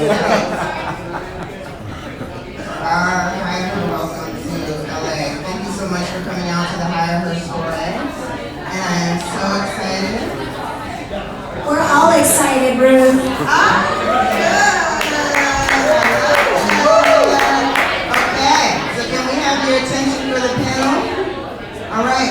Welcome to LA. Thank you so much for coming out to the Soire. And I am so excited. We're all excited, Ruth. Okay, so can we have your attention for the panel? All right,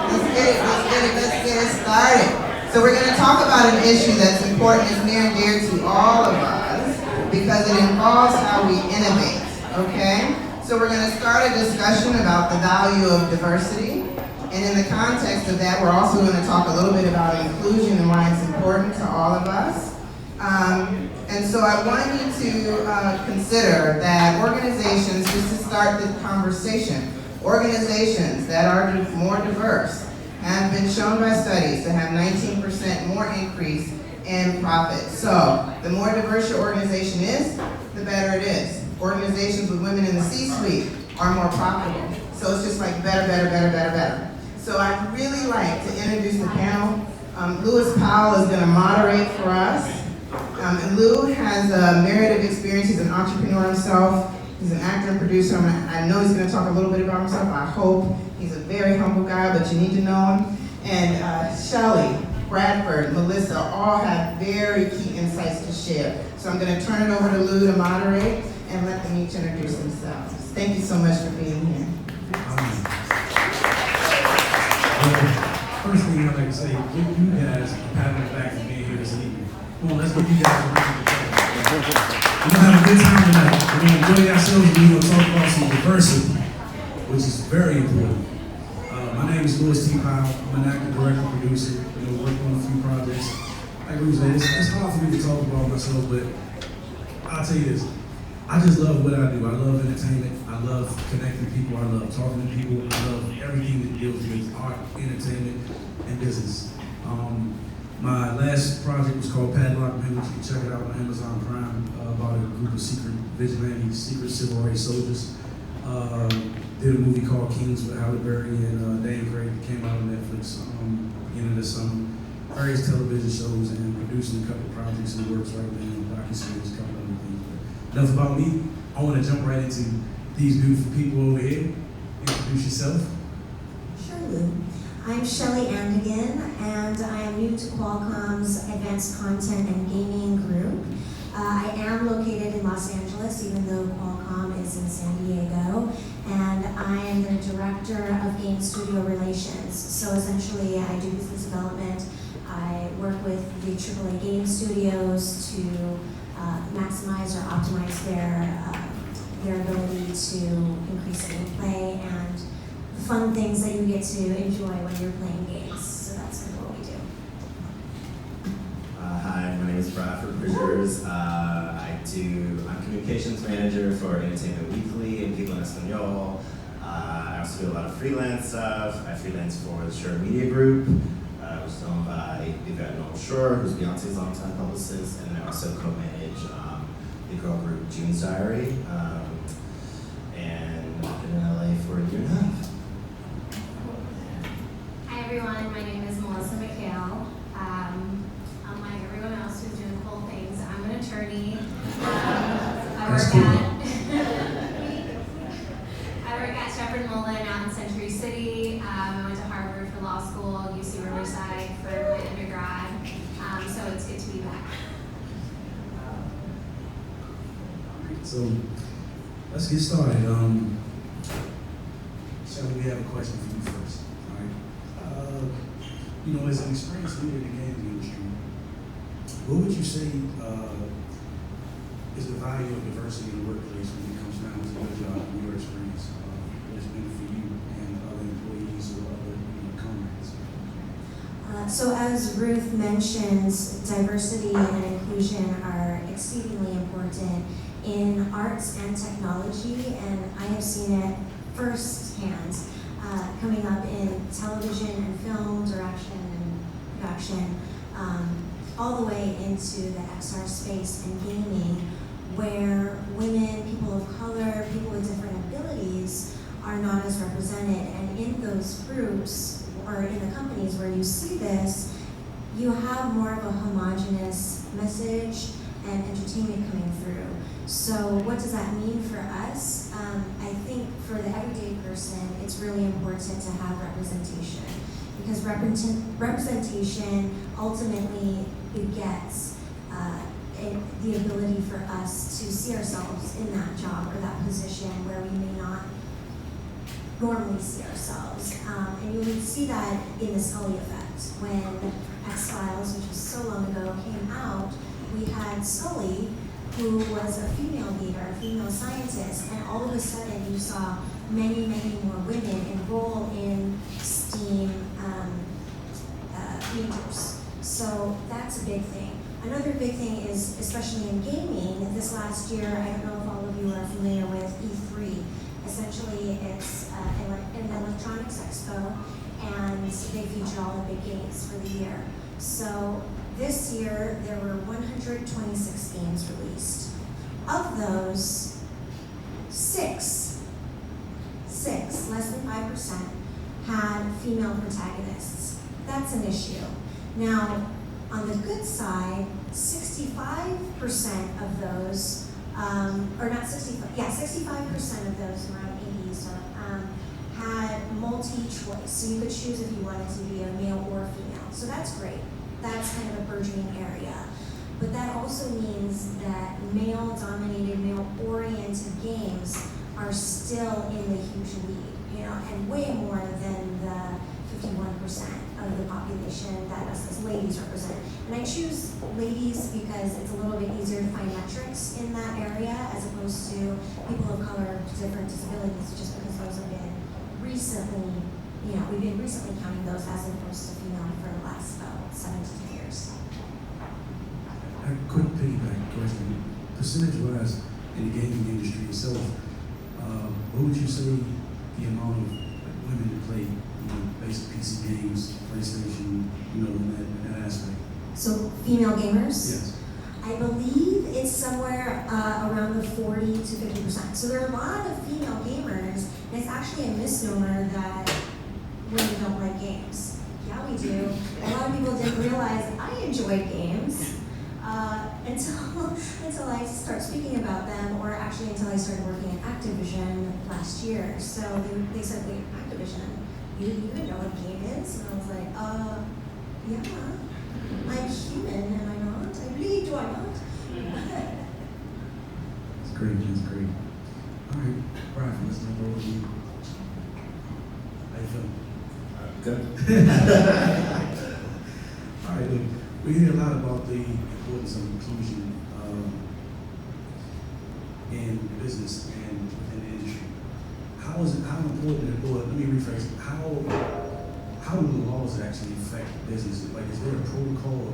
let's get it started. So we're going to talk about an issue that's important, it's near and dear to all of us, because it involves how we innovate, okay? So we're going to start a discussion about the value of diversity. And in the context of that, we're also going to talk a little bit about inclusion and why it's important to all of us. And so I want you to consider that organizations, just to start the conversation, organizations that are more diverse have been shown by studies to have 19% more increase in profits. So the more diverse your organization is, the better it is. Organizations with women in the C-suite are more profitable. So it's just like better. So I'd really like to introduce the panel. Lewis Powell is going to moderate for us. And Lou has a myriad of experience. He's an entrepreneur himself. He's an actor and producer. I know he's going to talk a little bit about himself. I hope. He's a very humble guy, but you need to know him. And Shelley, Bradford, Melissa, all have very key insights to share. So I'm going to turn it over to Lou to moderate and let them each introduce themselves. Thank you so much for being here. First thing I'd like to say, give you guys a pat on the back for being here this evening. Come on, let's give you guys a round of applause. We're going to have a good time tonight. We're going to enjoy ourselves and we're going to talk about some diversity, which is very important. My name is Louis T. Powell. I'm an actor, director, producer. Worked on a few projects. Like Ruth said, it's hard for me to talk about myself, but I'll tell you this. I just love what I do. I love entertainment. I love connecting people. I love talking to people. I love everything that deals with art, entertainment, and business. My last project was called Padlock Men, which you can check it out on Amazon Prime, about a group of secret vigilantes, secret civil rights soldiers. Did a movie called Kings with Halle Berry and Dan Craig that came out on Netflix beginning of the summer. Various television shows and producing a couple of projects in the works right now, docuseries, a couple of other things. But enough about me. I want to jump right into these beautiful people over here. Introduce yourself. Sure, Lou. I'm Shelley Andigan, and I am new to Qualcomm's Advanced Content and Gaming Group. I am located in Los Angeles, even though Qualcomm is in San Diego, and I am the Director of Game Studio Relations. So essentially, I do business development. I work with the AAA game studios to maximize or optimize their ability to increase gameplay and the fun things that you get to enjoy when you're playing games. So that's kind of what we do. Hi, my name is Bradford Bridgers. I'm communications manager for Entertainment Weekly and People in Espanol. I also do a lot of freelance stuff. I freelance for the Shure Media Group, which is owned by Yvette Noel Shore, who's Beyonce's longtime publicist, and I also co-manage the girl group June's Diary. And I've been in LA for a year and a half. Hi everyone, my name is Melissa McHale. Unlike everyone else who's doing cool things, I'm an attorney. I work at Shepherd Mullen out in Century City. I went to Harvard for law school, UC Riverside for my undergrad. So it's good to be back. So let's get started. Shelley, we have a question for you first. All right. As an experienced leader in the gaming industry, what would you say is the value of diversity in the workplace when it comes down to your job and your experience? What it's been for you and other employees or other comrades? So as Ruth mentioned, diversity and inclusion are exceedingly important in arts and technology, and I have seen it firsthand coming up in television and film direction and production, all the way into the XR space and gaming, where women, people of color, people with different abilities are not as represented. And in those groups, or in the companies where you see this, you have more of a homogeneous message and entertainment entertainment coming through. So what does that mean for us? I think for the everyday person, it's really important to have representation, because representation ultimately begets the ability for us to see ourselves in that job or that position where we may not normally see ourselves. And you would see that in the Scully effect. When X-Files, which was so long ago, came out, we had Scully, who was a female leader, a female scientist, and all of a sudden you saw many, many more women enroll in STEAM majors. So that's a big thing. Another big thing is, especially in gaming, this last year, I don't know if all of you are familiar with E3. Essentially, it's an electronics expo, and they feature all the big games for the year. So this year, there were 126 games released. Of those, six, less than 5%, had female protagonists. That's an issue. Now, on the good side, 65% of those, or not 65, yeah, 65% of those, around 80, so, had multi-choice. So you could choose if you wanted to be a male or female. So that's great. That's kind of a burgeoning area. But that also means that male-dominated, male-oriented games are still in the huge lead, and way more than the 51% of the population that us as ladies represent. And I choose ladies because it's a little bit easier to find metrics in that area as opposed to people of color with different disabilities, just because those have been recently, we've been recently counting those as opposed to female for the last about 7 to 10 years. A quick piggyback question. Percentage-wise, in the gaming industry itself, what would you say the amount of women that play basic PC games, PlayStation, in that aspect? So female gamers? Yes. I believe it's somewhere around the 40 to 50%. So there are a lot of female gamers, and it's actually a misnomer that women don't like games. Yeah, we do. A lot of people didn't realize I enjoyed games until I started speaking about them, or actually until I started working at Activision last year. So they said, wait, Activision, you even know what a game is? And I was like, yeah, I'm human, am I not? I really do, I not? That's great, that's great. All right, Brian, let's not go over you. How you feeling? Good. All right, look, we hear a lot about the importance of inclusion in business and within the industry. How important, or let me rephrase it, how do the laws actually affect business? Like, is there a protocol or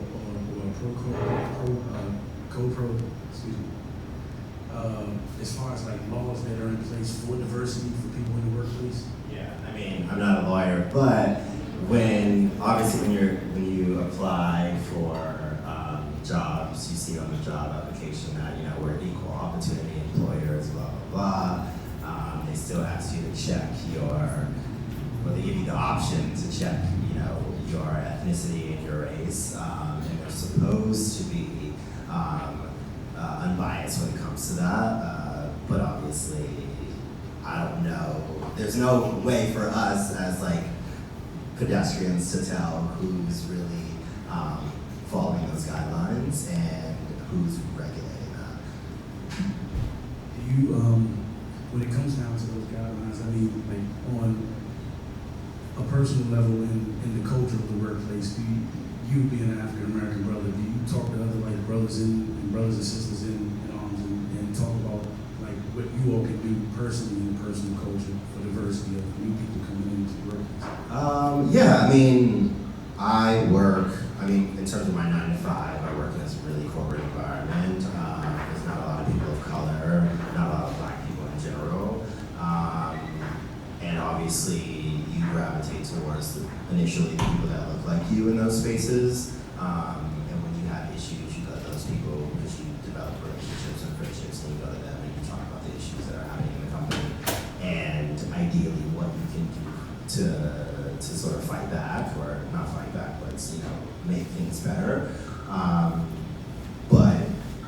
as far as like laws that are in place for diversity for people in the workplace? Yeah, I mean, I'm not a lawyer, but when you apply for jobs, you see on the job application that we're equal opportunity employers, blah blah blah. They still ask you to check they give you the option to check your ethnicity and your race, and they're supposed to be unbiased when it comes to that. But obviously, I don't know. There's no way for us as like pedestrians to tell who's really following those guidelines and who's regulating that. Do you, when it comes down to those guidelines, I mean, like on a personal level in the culture of the workplace, you being an African American brother, do you talk to other like brothers and sisters in arms and talk about like what you all can do personally in personal culture for diversity of new people coming into the workplace? Yeah, I mean, in terms of my 9 to 5, I work in this really corporate environment. There's not a lot of people of color, not a lot of black people in general. And obviously, you gravitate towards initially the people that look like you in those spaces. And when you have issues, you go to those people because you develop relationships and friendships, and you go to them and you talk about the issues that are happening in the company. And ideally, what you can do to sort of fight back, or not fight back, but make things better. But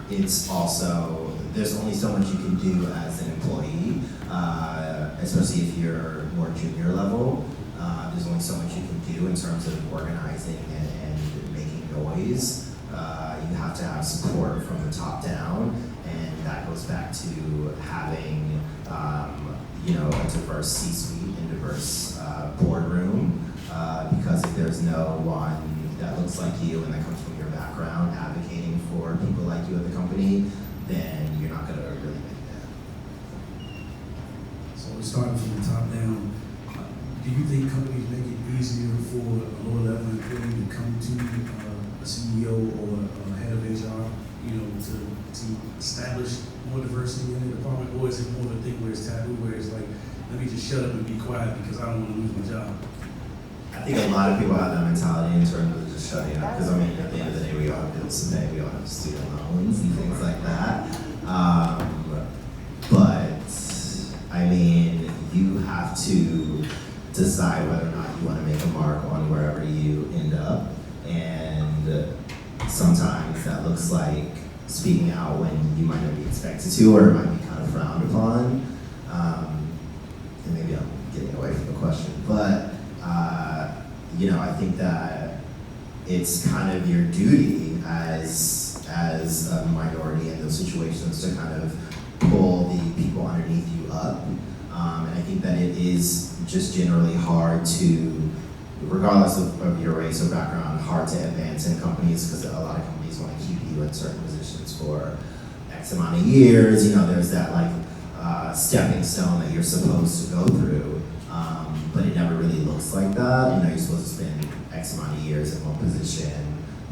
it's also, there's only so much you can do as an employee, especially if you're more junior level. There's only so much you can do in terms of organizing and making noise. You have to have support from the top down, and that goes back to having a diverse C-suite and diverse boardroom, because if there's no one that looks like you and that comes from your background advocating for people like you at the company, then you're not going to really make that. So we're starting from the top down. Do you think companies make it easier for a lower level employee to come to a CEO or a head of HR, to establish more diversity in the department, or is it more of a thing where it's taboo, where it's like, let me just shut up and be quiet because I don't want to lose my job? I think a lot of people have that mentality in terms of just shutting up, because at the end of the day, we all have bills to pay, we all have student loans and things like that. But you have to decide whether or not you want to make a mark on wherever you end up, and sometimes that looks like speaking out when you might not be expected to, or it might be kind of frowned upon. And maybe I'm getting away from the question, but I think that it's kind of your duty as a minority in those situations to kind of pull the people underneath you up. And I think that it is just generally hard to, regardless of your race or background, hard to advance in companies, because a lot of companies want to keep you in certain positions for X amount of years. There's that stepping stone that you're supposed to go through, but it never really looks like that. You're supposed to spend X amount of years in one position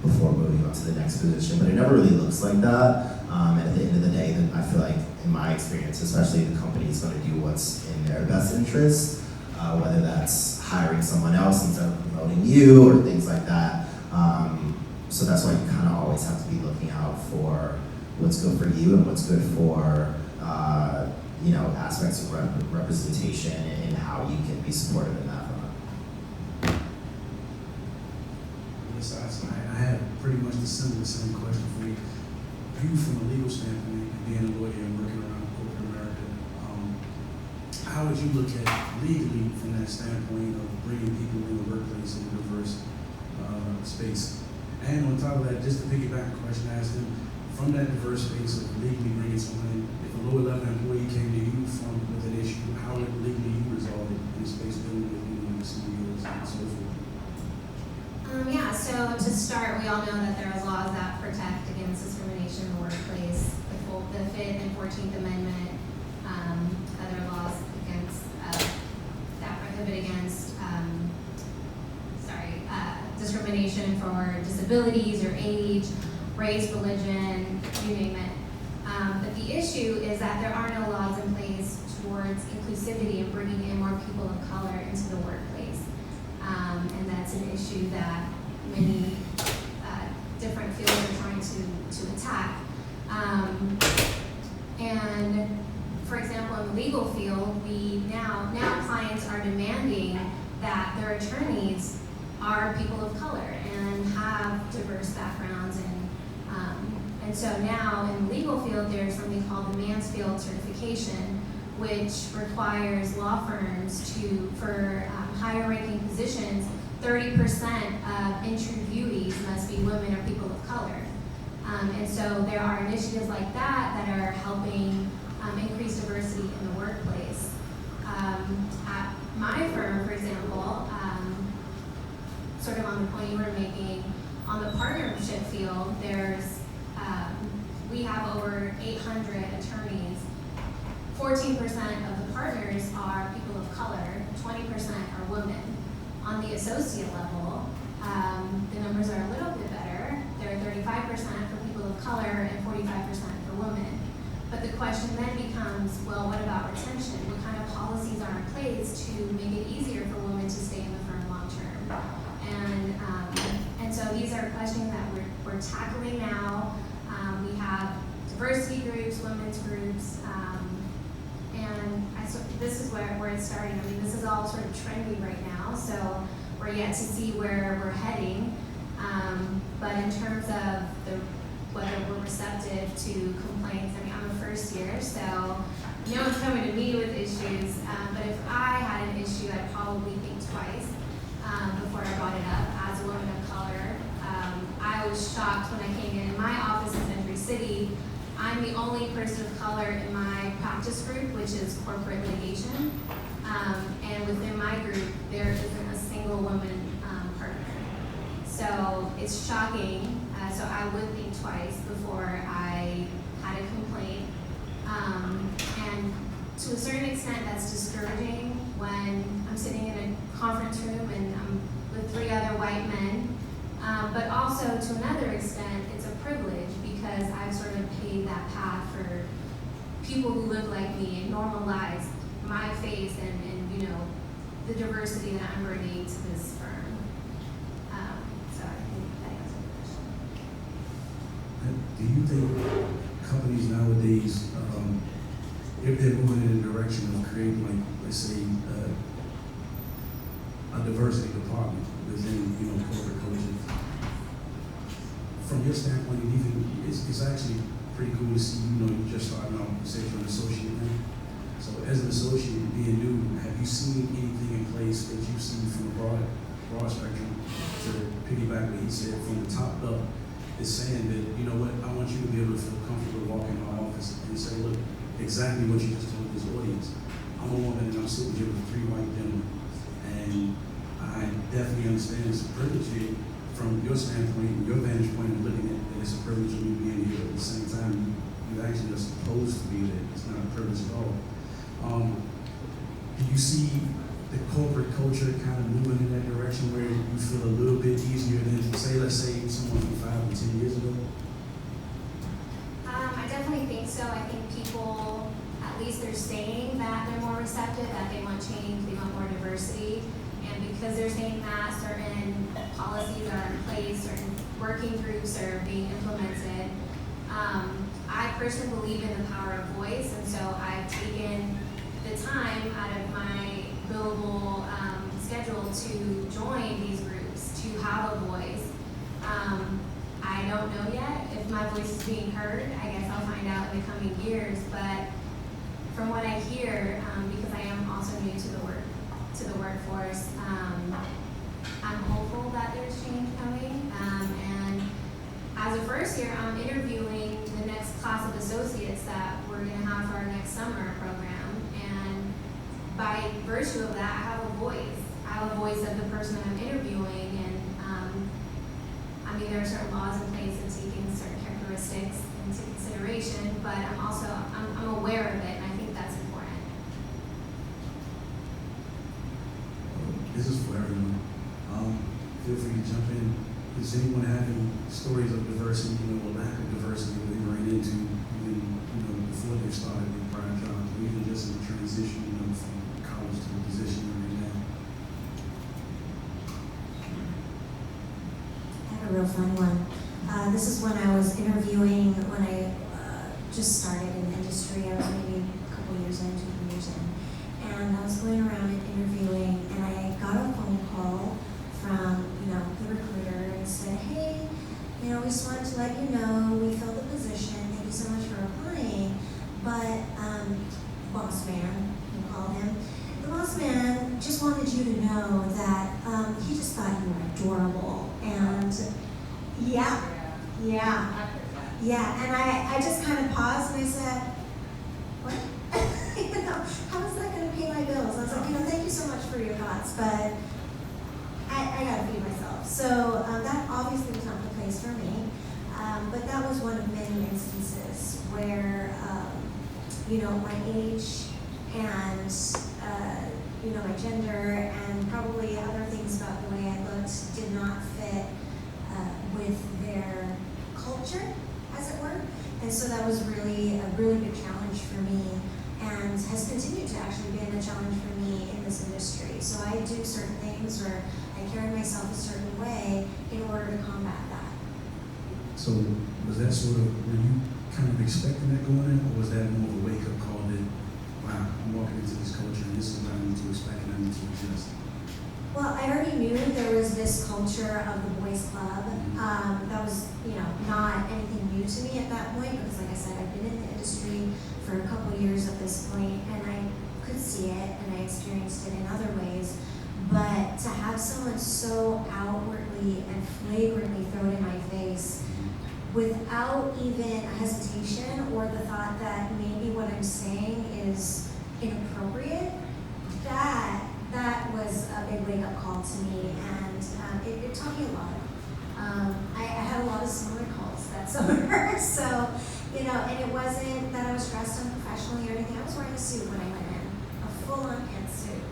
before moving on to the next position, but it never really looks like that. At the end of the day, then I feel like, in my experience, especially, the company is going to do what's in their best interest, whether that's hiring someone else instead of promoting you or things like that. So that's why you kind of always have to be looking out for what's good for you and what's good for aspects of representation and how you can be supportive in that front. Yes, I have pretty much the same question for you. You, from a legal standpoint, being a lawyer and working around corporate America, how would you look at legally from that standpoint of bringing people in the workplace in a diverse space? And on top of that, just to piggyback the question I asked him, from that diverse space of legally bringing someone in, if a lower level employee came to you with an issue, how would legally you resolve it in the space dealing with CEOs and so forth? So to start, we all know that there are laws that protect against discrimination in the workplace. The 5th and 14th Amendment, other laws that prohibit against discrimination for disabilities or age, race, religion, you name it. But the issue is that there are no laws in place towards inclusivity and bringing in more people of color into the workplace. And that's an issue that many different fields are trying to attack. And for example, in the legal field, we now clients are demanding that their attorneys are people of color and have diverse backgrounds, and so now in the legal field there's something called the Mansfield certification, which requires law firms for higher ranking positions, 30% of interviewees must be women or people of color. And so there are initiatives like that are helping increase diversity in the workplace. At my firm, for example, sort of on the point you were making, on the partnership field, we have over 800 attorneys. 14% of the partners are people of color, 20% are women. On the associate level, the numbers are a little bit better. There are 35% for people of color and 45% for women. But the question then becomes, well, what about retention? What kind of policies are in place to make it easier for women to stay in the firm long term? And so these are questions that we're tackling now. We have diversity groups, women's groups, and so this is where it's starting. I mean, this is all sort of trendy right now, so we're yet to see where we're heading. But in terms of whether we're receptive to complaints. I mean, I'm a first year, so no one's coming to me with issues, but if I had an issue, I'd probably think twice before I brought it up. As a woman of color, I was shocked when I came in. My office in Century City, I'm the only person of color in my practice group, which is corporate litigation. And within my group, there isn't a single woman partner. So it's shocking. So I would think twice before I had a complaint. And to a certain extent, that's discouraging when I'm sitting in a conference room and I'm with 3 other white men. But also to another extent, it's a privilege because I've sort of paved that path for people who look like me and normalized my face and the diversity that I'm bringing to this firm. So I think that answers the question. Do you think companies nowadays, if they're moving in the direction of creating, like, let's say, a diversity department within, corporate culture, from your standpoint, even it's actually pretty cool to see, you just starting out, you said you're an associate now. So as an associate being new, have you seen anything in place that you've seen from a broad spectrum to piggyback what he said from the top up? Is saying that, you know what, I want you to be able to feel comfortable walking in my office and say, look, exactly what you just told this audience. I'm a woman and I'm sitting here with 3 white gentlemen. And I definitely understand it's a privilege here from your standpoint, your vantage point of looking at it, it's a privilege of you being here. At the same time, you actually are supposed to be there. It's not a privilege at all. Do you see the corporate culture kind of moving in that direction where you feel a little bit easier than, let's say someone from 5 or 10 years ago? I definitely think so. I think people, at least they're saying that they're more receptive, that they want change, they want more diversity. And because they're saying that, certain policies are in place, certain working groups are being implemented. I personally believe in the power of voice, and so I've taken the time out of my billable schedule to join these groups, to have a voice. I don't know yet if my voice is being heard. I guess I'll find out in the coming years, but from what I hear, because I am also new to the workforce, I'm hopeful that there's change coming. And as a first year, I'm interviewing the next class of associates that we're going to have for our next summer program. And by virtue of that, I have a voice. I have a voice of the person that I'm interviewing. And I mean, there are certain laws in place and taking certain characteristics into consideration, but I'm aware of it, and I think that's important. This is for everyone. Feel free to jump in. Does anyone have any stories of diversity, or lack of diversity that they ran into, even, before they started their prior jobs, or even just in the transition, from college to the position you're in now? I have a real fun one. This is when I was interviewing, when I just started in industry. I was maybe a couple years in, 2 years in. And I was going around and interviewing, and I got a phone call from, the recruiter and said, hey, we just wanted to let you know we filled the position. Thank you so much for applying. But boss man, we call him, the boss man just wanted you to know that he just thought you were adorable. And yeah. And I just kind of paused and I said, what? How is that going to pay my bills? I was like, thank you so much for your thoughts, but I got to feed myself. So that obviously was not the place for me. But that was one of many instances where, my age and, my gender and probably other things about the way I looked did not fit with their culture, as it were. And so that was really a really big challenge for me, and has continued to actually be a challenge for me in this industry. So I do certain things, or I carry myself a certain way in order to combat that. So was that were you kind of expecting that going in, or was that more of a wake-up call that, wow, I'm walking into this culture and this is what I need to expect and I need to adjust? Well, I already knew there was this culture of the boys club. That was, not anything new new to me at that point because, like I said, I've been in the industry for a couple years at this point, and I could see it and I experienced it in other ways. But to have someone so outwardly and flagrantly throw it in my face without even a hesitation or the thought that maybe what I'm saying is inappropriate, that was a big wake-up call to me, and it taught me a lot. I had a lot of similar calls that summer, so, and it wasn't that I was dressed unprofessionally or anything. I was wearing a suit when I went in, a full-on pants suit,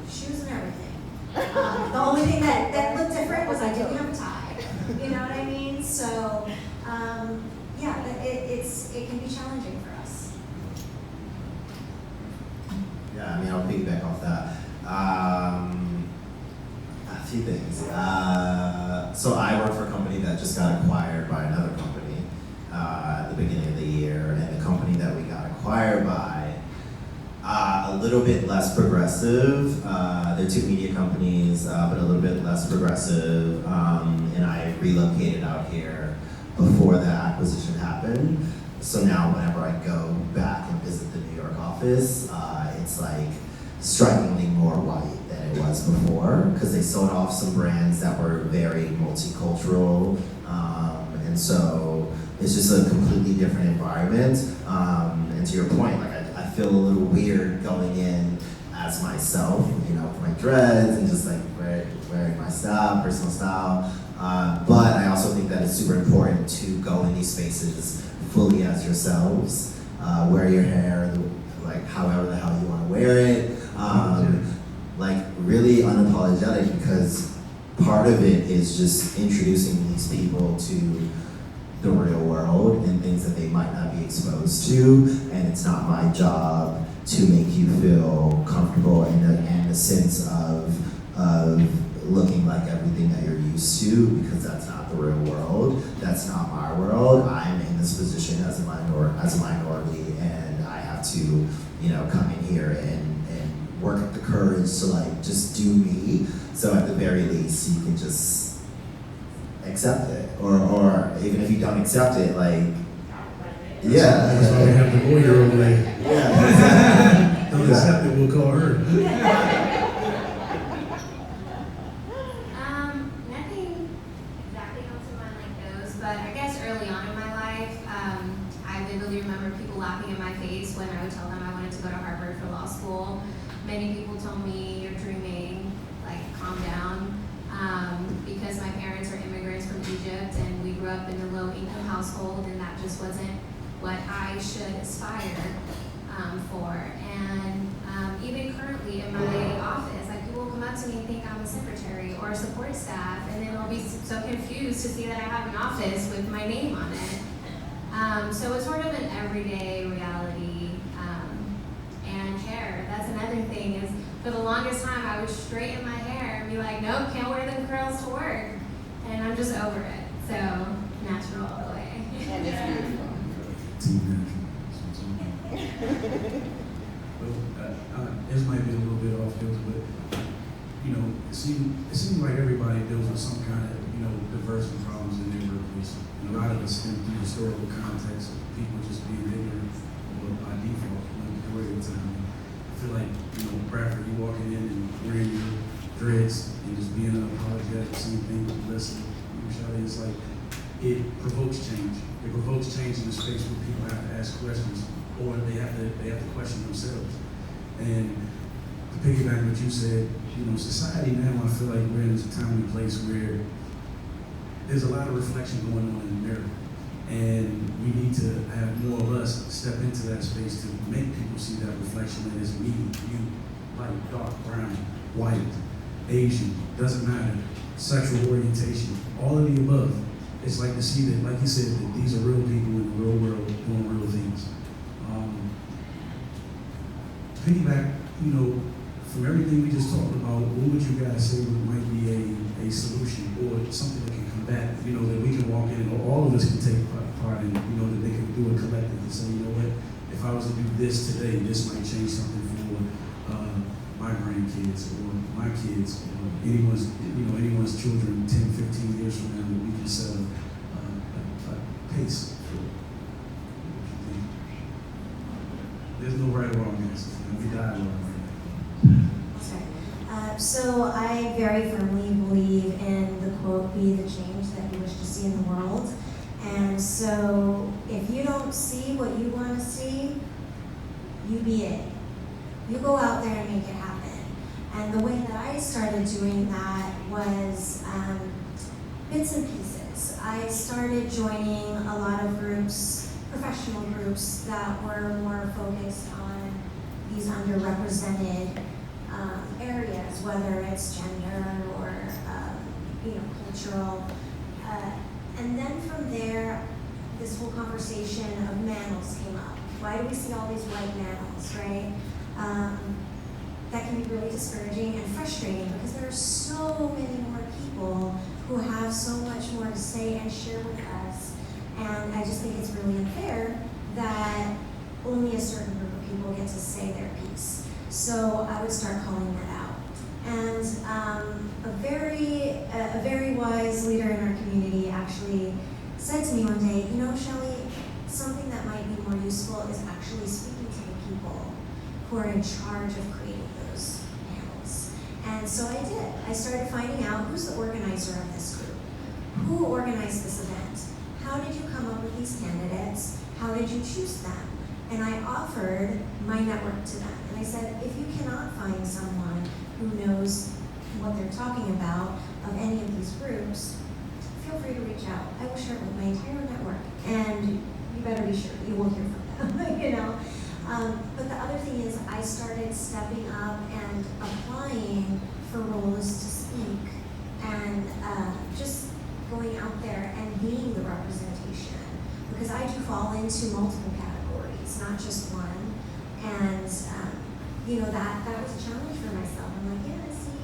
shoes and everything. The only thing that looked different was I didn't have a tie. You know what I mean? So, it can be challenging for us. Yeah, I mean, I'll piggyback off that. A few things. So I work for a company that just got acquired by another company at the beginning of the year, and the company that we got acquired by, a little bit less progressive. They're two media companies, but a little bit less progressive. And I relocated out here before the acquisition happened. So now whenever I go back and visit the New York office, it's like strikingly more white than it was before, because they sold off some brands that were very multicultural, and so it's just a completely different environment. And to your point, like I feel a little weird going in as myself, with my dreads and just like wearing my style, personal style. But I also think that it's super important to go in these spaces fully as yourselves. Wear your hair like however the hell you want to wear it. Like really unapologetic, because part of it is just introducing these people to the real world and things that they might not be exposed to, and it's not my job to make you feel comfortable in the sense of looking like everything that you're used to, because that's not the real world. That's not my world. I'm in this position as a minority, and I have to, come in here and work up the courage to like just do me. So at the very least, you can just accept it, or even if you don't accept it, like, yeah. That's why we have the lawyer over there. Yeah. Don't accept it, we'll call her. Nothing exactly comes to mind like those, but I guess early on in my life, I vividly remember people laughing in my face when I would tell them I wanted to go to Harvard for law school. Many people told me, "You're dreaming, like calm down," because my parents are immigrants from Egypt and we grew up in a low-income household, and that just wasn't what I should aspire for. And even currently in my office, like people will come up to me and think I'm a secretary or a support staff, and then they'll be so confused to see that I have an office with my name on it. So it's sort of an everyday reality. And hair, that's another thing, is for the longest time I would straighten my hair and be like, nope, can't wear them curls to work. And I'm just over it. So natural all the way. And it's beautiful. Well, this might be a little bit off kilter, but it seems like everybody deals with some kind of diversity problems in their workplace. And a lot of it stems through historical context of people just being ignorant or by default. Time. I feel like, Bradford, you walking in and wearing your dreads and just being unapologetic, same thing with Melissa, Shelley, it's like, it provokes change. It provokes change in the space where people have to ask questions, or they have to question themselves. And to piggyback what you said, society now, I feel like we're in this time and place where there's a lot of reflection going on in the mirror. And we need to have more of us step into that space to make people see that reflection that is me, you, light, dark, brown, white, Asian, doesn't matter, sexual orientation, all of the above. It's like to see that, like you said, that these are real people in the real world doing real things. Piggyback, from everything we just talked about, what would you guys say might be a solution or something that can combat, that we can walk in and all of us can take part in, that they can do it collectively and say, if I was to do this today, this might change something for my grandkids or my kids or anyone's children 10, 15 years from now, that we can set a pace There's no right or wrong answer. We die wrong. So I very firmly believe in the quote, "Be the change that you wish to see in the world." And so if you don't see what you want to see, you be it. You go out there and make it happen. And the way that I started doing that was bits and pieces. I started joining a lot of groups, professional groups that were more focused on these underrepresented areas, whether it's gender or cultural. And then from there, this whole conversation of mantles came up. Why do we see all these white mantles, right? That can be really discouraging and frustrating because there are so many more people who have so much more to say and share with us. And I just think it's really unfair that only a certain group of people get to say their piece. So I would start calling that out. And a very wise leader in our community actually said to me one day, you know, Shelley, something that might be more useful is actually speaking to the people who are in charge of creating those panels. And so I did. I started finding out who's the organizer of this group, who organized this event, how did you come up with these candidates, how did you choose them? And I offered my network to them. And I said, if you cannot find someone who knows what they're talking about of any of these groups, feel free to reach out. I will share it with my entire network. And you better be sure you will hear from them, you know. But the other thing is I started stepping up and applying for roles to speak and just going out there and being the representation. Because I do fall into multiple categories, not just one. And that was a challenge for myself. I'm like, yeah, I see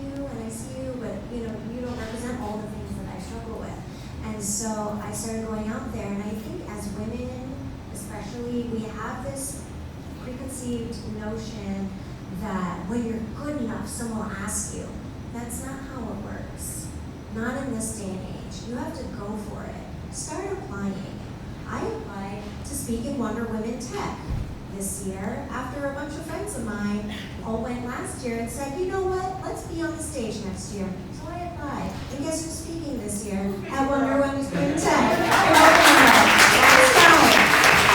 you, but you don't represent all the things that I struggle with. And so I started going out there, and I think as women, especially, we have this preconceived notion that when you're good enough, someone will ask you. That's not how it works. Not in this day and age. You have to go for it. Start applying. I applied to speak in Wonder Women Tech this year after a bunch of friends of mine all went last year and said, you know what, let's be on the stage next year. So I applied. And guess who's speaking this year at Wonder Women Tech? That's right.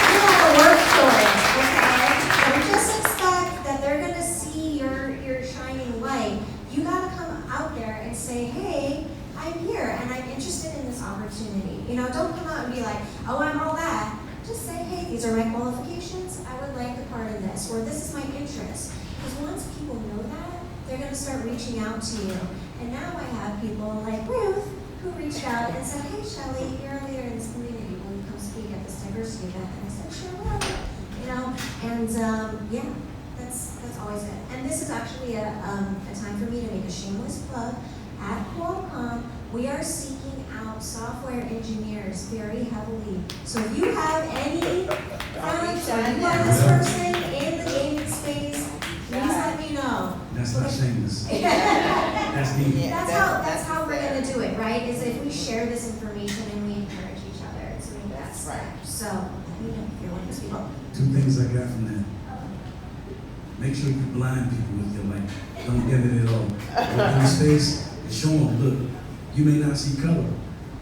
You don't have to work for it, okay? Don't just expect that they're going to see your shining light. You got to come out there and say, hey, I'm here and I'm interested in this opportunity. Don't come out and be like, oh, I'm all that. Just say, hey, these are my qualifications. I would like a part of this, or this is my interest. Because once people know that, they're going to start reaching out to you. And now I have people like Ruth who reached out and said, hey, Shelley, you're a leader in this community. Will you come speak at this diversity event? And I said, sure will. That's always good. And this is actually a time for me to make a shameless plug. At Qualcomm, we are seeking out software engineers very heavily. So if you have any friends or you are this person in the gaming space, please let me know. That's not shameless. That's neat. That's how we're going to do it, right? Is if we share this information and we encourage each other to make that step. So let me know if you're one of those people. 2 things I got from that. Make sure you blind people with your light. Don't get it at all. Go in the space and show them, look, you may not see color,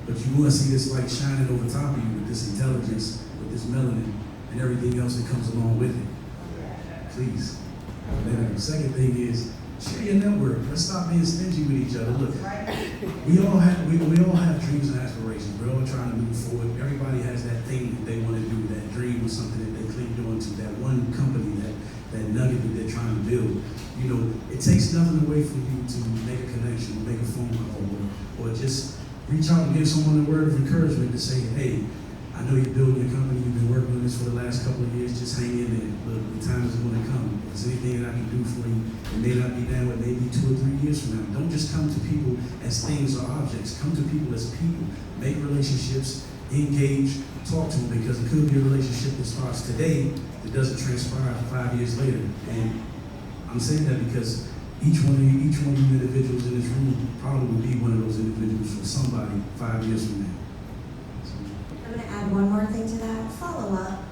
but you want to see this light shining over top of you with this intelligence, with this melanin, and everything else that comes along with it. Please. Then the second thing is, share your network. Let's stop being stingy with each other. Look, we all have dreams and aspirations. We're all trying to move forward. Everybody has that thing that they want to do, that dream or something that they cling onto, that one company, that nugget that they're trying to build. It takes nothing away from you to make a connection, or make a phone call, or just reach out and give someone a word of encouragement to say, hey, I know you're building your company, you've been working on this for the last couple of years, just hang in there. Look, the time is going to come. If there's anything that I can do for you, it may not be now, it may be 2 or 3 years from now. Don't just come to people as things or objects. Come to people as people. Make relationships, engage, talk to them, because it could be a relationship that starts today that doesn't transpire 5 years later. And I'm saying that because each one of you individuals in this room probably will be one of those individuals for somebody 5 years from now. I'm going to add one more thing to that. Follow up.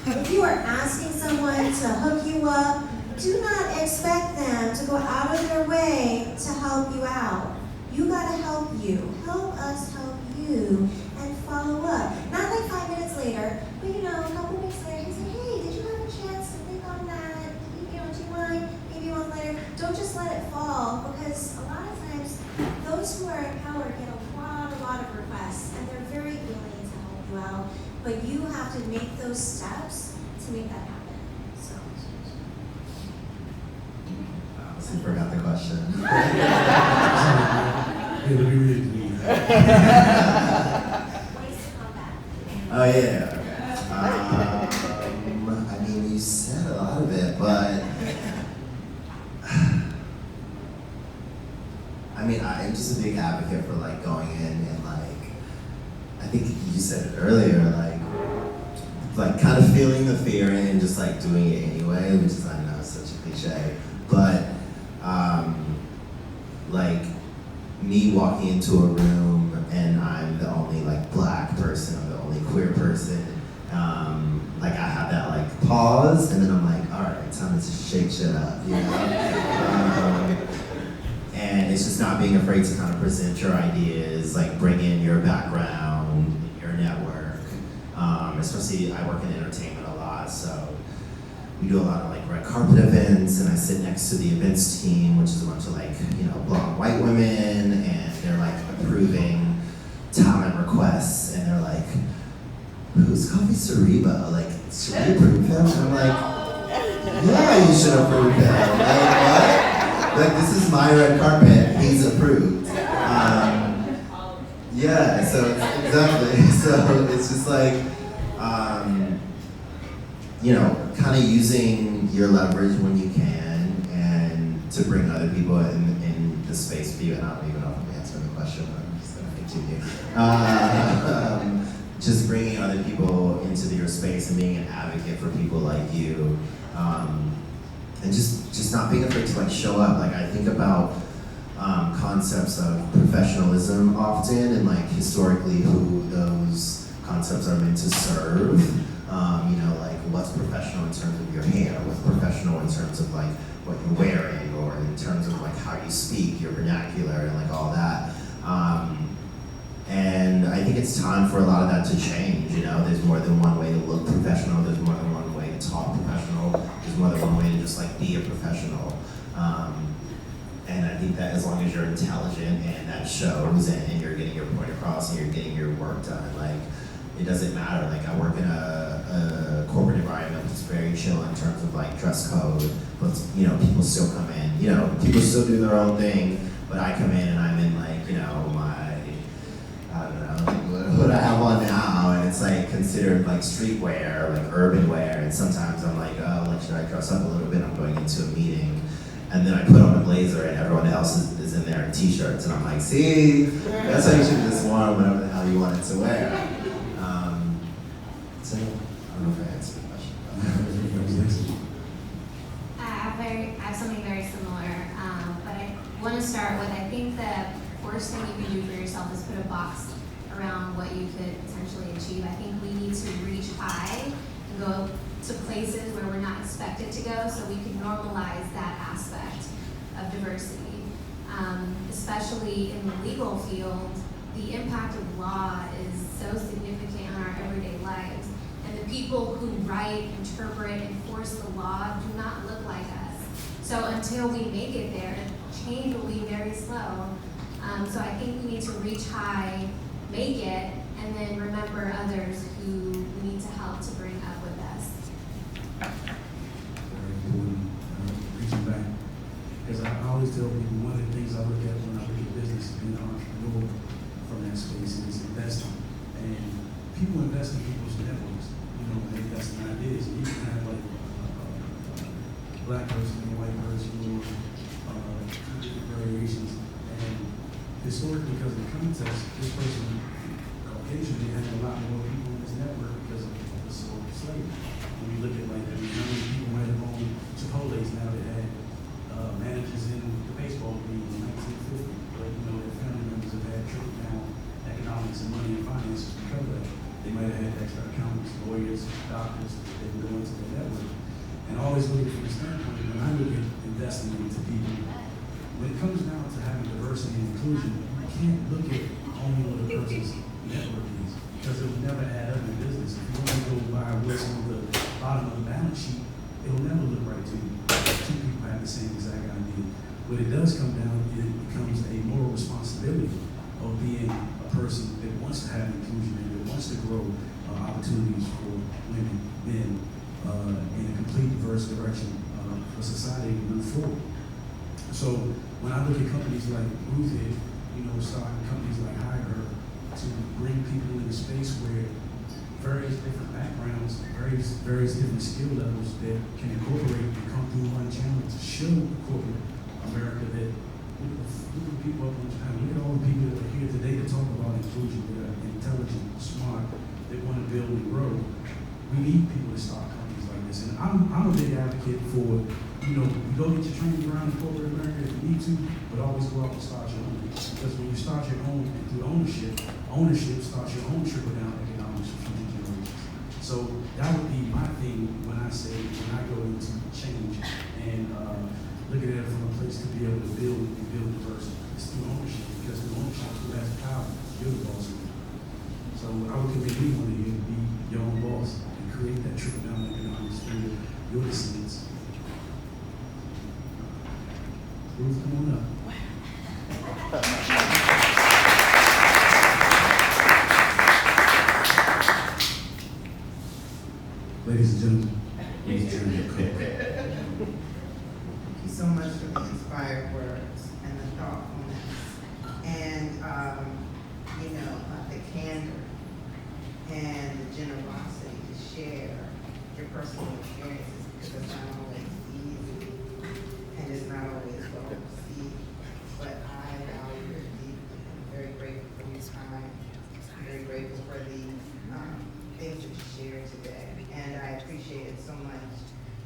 If you are asking someone to hook you up, do not expect them to go out of their way to help you out. You gotta help you. Help us help you and follow up. Not like 5 minutes later, but a couple weeks later, he said, hey, did you have a chance to think on that? Do you mind? Maybe a month later. Don't just let it fall, because a lot of times, those who are in power get a lot of requests, and they're very willing to help you out, but you have to make those steps to make that happen. So. I forgot the question. Yeah, let me read it. Ways to combat. Oh yeah, okay. I mean, you said a lot of it, but I mean, I'm just a big advocate for like going in and like, I think you said it earlier, like kind of feeling the fear and just like doing it anyway, which is, I know, such a cliche, but like me walking into a room and I'm the only like black person, I'm the only queer person, like I have that like pause and then I'm like, all right, time to shake shit up, and it's just not being afraid to kind of present your ideas, like bring in your background, your network. Especially I work in entertainment a lot, so we do a lot of like red carpet events, and I sit next to the events team, which is a bunch of like, blonde white women, and they're like approving talent requests, and they're like, who's Coffee Cereba? Like, should we approve him? And I'm like, yeah, you should approve him. Like, what? Like, this is my red carpet, he's approved. Yeah, so exactly. So it's just like, kind of using your leverage when you can, and to bring other people in the space for you. And I don't even know if I'm answering the question, but I'm just gonna continue. Just bringing other people into your space and being an advocate for people like you, and just not being afraid to like show up. Like I think about concepts of professionalism often, and like historically who those concepts are meant to serve. Like what's professional in terms of your hair, what's professional in terms of like what you're wearing, or in terms of like how you speak, your vernacular, and like all that. And I think it's time for a lot of that to change. There's more than one way to look professional. There's more than one way to talk professional. There's more than one way to just like be a professional. And I think that as long as you're intelligent and that shows, and you're getting your point across and you're getting your work done, like it doesn't matter. Like I work in a corporate environment that's very chill in terms of like dress code, but people still come in. People still do their own thing, but I come in and I'm in like my, I don't know, what I have on now, and it's like considered like streetwear, like urban wear, and sometimes I'm like, oh, like should I dress up a little bit? I'm going into a meeting. And then I put on a blazer and everyone else is in there in t-shirts, and I'm like, see, that's how you should just wear whatever the hell you wanted to wear. So I don't know if I answered the question. I have something very similar, but I want to start with, I think the worst thing you can do for yourself is put a box around what you could potentially achieve. I think we need to reach high and go to places where we're not expected to go, so we can normalize that aspect of diversity. Especially in the legal field, the impact of law is so significant on our everyday lives. And the people who write, interpret, enforce the law do not look like us. So until we make it there, change will be very slow. So I think we need to reach high, make it, and then remember others who we need to help to bring up with us. Very important, reaching back. Because I always tell people, one of the things I look at when I look at business is being an entrepreneur from that space is investing. And people invest in people's networks. They invest in ideas. You can have like a black person and a white person, or two different variations. And historically, because of the context, this person, Caucasian, they had a lot more people in this network because of the slavery. When you look at like how many people might have owned Chipotle's now that had managers in the baseball league in 1950, but their family members have had trickle down economics and money and finances because of that. They might have had extra accountants, lawyers, doctors, they've always look at it from the standpoint when I look at investing into people. When it comes down to having diversity and inclusion, you can't look at only what a person's network is, because it will never add up in business. If you only go by what's on the bottom of the balance sheet, it will never look right to you. Two people have the same exact idea. When it does come down, it becomes a moral responsibility of being a person that wants to have inclusion and that wants to grow opportunities for women, men, in a complete diverse direction for society to move forward. So when I look at companies like Ruth Hill, starting companies like Hire to bring people in a space where various different backgrounds, various different skill levels that can incorporate and come through one channel to show corporate America that look at people up on the panel. Look at all the people that are here today to talk about inclusion, that are intelligent, smart, that want to build and grow. We need people to start companies like this. And I'm a big advocate for, you go get your training around in corporate America if you need to, but always go out and start your own. Because when you start your own through ownership starts your own trickle down economics for future generations. So that would be my thing when I go into change and look at it from a place to be able to build diversity. It's through ownership, because through ownership, who has power, you're the boss of it. So I would commit anyone here to be your own boss and create that trickle down economics through your descendants. Ruth, come on up. Ladies and gentlemen, please turn your coat. Thank you so much for the inspired words and the thoughtfulness and, the candor and the generosity to share your personal experiences, because it's not always easy and it's not always well received. But I value it deeply. I'm very grateful for your time. I'm very grateful for the things you shared today, and I appreciate it so much.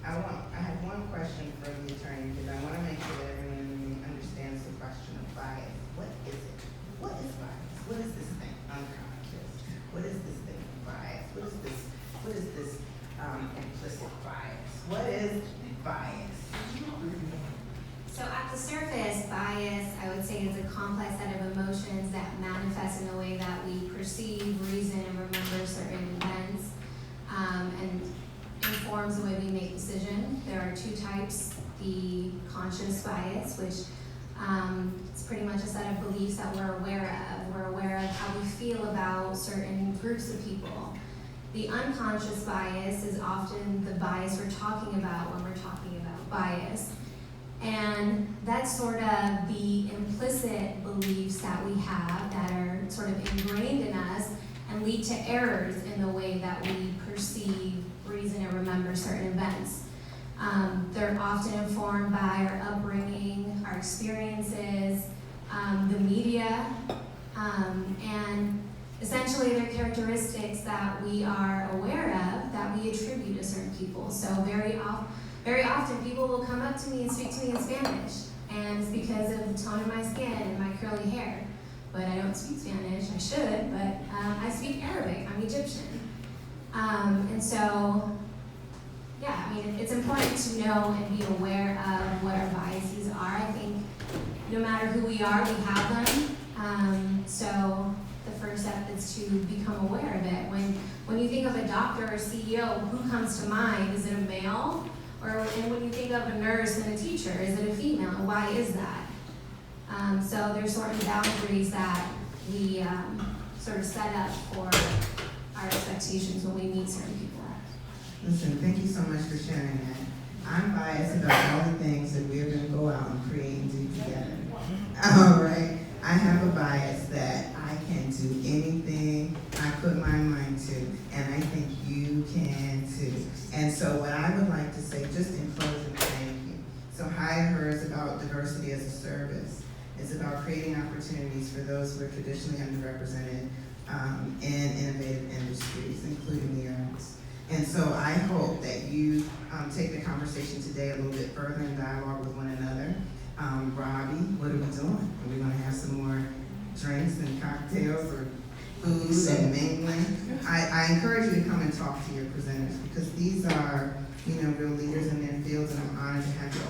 I have one question for the attorney, because I want to make sure that everyone understands the question of bias. What is it? What is bias? What is this thing? Unconscious. What is this thing? Bias. What is this implicit bias? What is bias? So at the surface, bias, I would say, is a complex set of emotions that manifest in the way that we perceive, reason, and remember certain events, and informs the way we make decisions. There are two types: the conscious bias, which it's pretty much a set of beliefs that we're aware of. We're aware of how we feel about certain groups of people. The unconscious bias is often the bias we're talking about when we're talking about bias. And that's sort of the implicit beliefs that we have that are sort of ingrained in us and lead to errors in the way that we perceive, reason, and remember certain events. They're often informed by our upbringing, our experiences, the media, and essentially they're characteristics that we are aware of that we attribute to certain people. So very often people will come up to me and speak to me in Spanish, and it's because of the tone of my skin and my curly hair. But I don't speak Spanish. I should, but I speak Arabic. I'm Egyptian. And so, yeah, I mean, it's important to know and be aware of what our biases are. I think no matter who we are, we have them. So the first step is to become aware of it. When you think of a doctor or CEO, who comes to mind? Is it a male? And when you think of a nurse and a teacher, is it a female? And why is that? So there's sort of boundaries that we sort of set up for our expectations when we meet certain people. Listen, thank you so much for sharing that. I'm biased about all the things that we're going to go out and create and do together. All right. I have a bias that I can do anything I put my mind to, and I think you can too. And so what I would like to say, just in closing, thank you. So Hire Her is about diversity as a service. It's about creating opportunities for those who are traditionally underrepresented in innovative industries, including the arts. And so I hope that you take the conversation today a little bit further in dialogue with one another. Robbie, what are we doing? Are we going to have some more drinks and cocktails or food and mingling? I encourage you to come and talk to your presenters, because these are real leaders in their fields, and I'm honored to have you